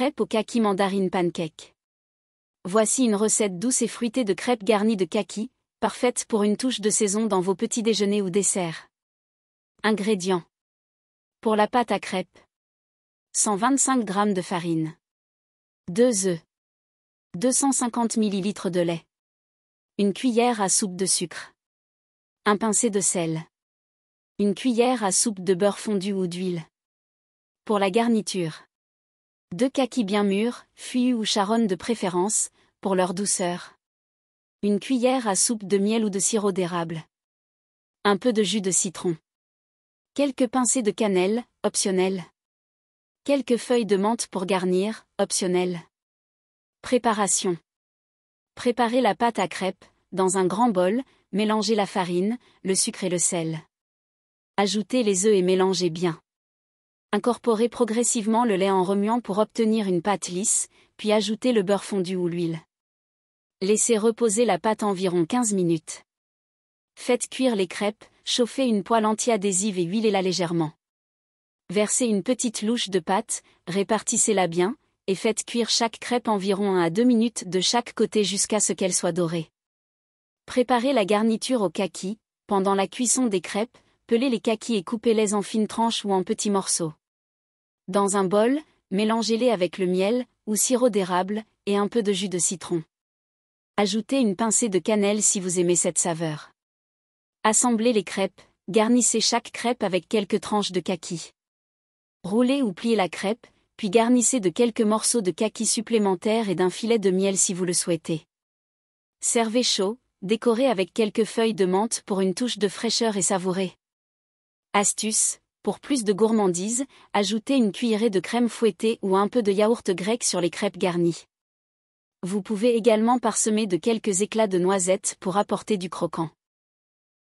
Crêpes au kaki mandarine pancake. Voici une recette douce et fruitée de crêpes garnies de kaki, parfaite pour une touche de saison dans vos petits déjeuners ou desserts. Ingrédients. Pour la pâte à crêpes. 125 g de farine. 2 œufs. 250 ml de lait. Une cuillère à soupe de sucre. Un pincé de sel. Une cuillère à soupe de beurre fondu ou d'huile. Pour la garniture. 2 kakis bien mûrs, feuillus ou charognes de préférence, pour leur douceur. Une cuillère à soupe de miel ou de sirop d'érable. Un peu de jus de citron. Quelques pincées de cannelle, optionnel. Quelques feuilles de menthe pour garnir, optionnel. Préparation. Préparez la pâte à crêpes, dans un grand bol, mélangez la farine, le sucre et le sel. Ajoutez les œufs et mélangez bien. Incorporez progressivement le lait en remuant pour obtenir une pâte lisse, puis ajoutez le beurre fondu ou l'huile. Laissez reposer la pâte environ 15 minutes. Faites cuire les crêpes, chauffez une poêle anti-adhésive et huilez-la légèrement. Versez une petite louche de pâte, répartissez-la bien, et faites cuire chaque crêpe environ 1 à 2 minutes de chaque côté jusqu'à ce qu'elle soit dorée. Préparez la garniture au kaki. Pendant la cuisson des crêpes, pelez les kakis et coupez-les en fines tranches ou en petits morceaux. Dans un bol, mélangez-les avec le miel, ou sirop d'érable, et un peu de jus de citron. Ajoutez une pincée de cannelle si vous aimez cette saveur. Assemblez les crêpes, garnissez chaque crêpe avec quelques tranches de kaki. Roulez ou pliez la crêpe, puis garnissez de quelques morceaux de kaki supplémentaires et d'un filet de miel si vous le souhaitez. Servez chaud, décorez avec quelques feuilles de menthe pour une touche de fraîcheur et savourée. Astuce, pour plus de gourmandise, ajoutez une cuillerée de crème fouettée ou un peu de yaourt grec sur les crêpes garnies. Vous pouvez également parsemer de quelques éclats de noisettes pour apporter du croquant.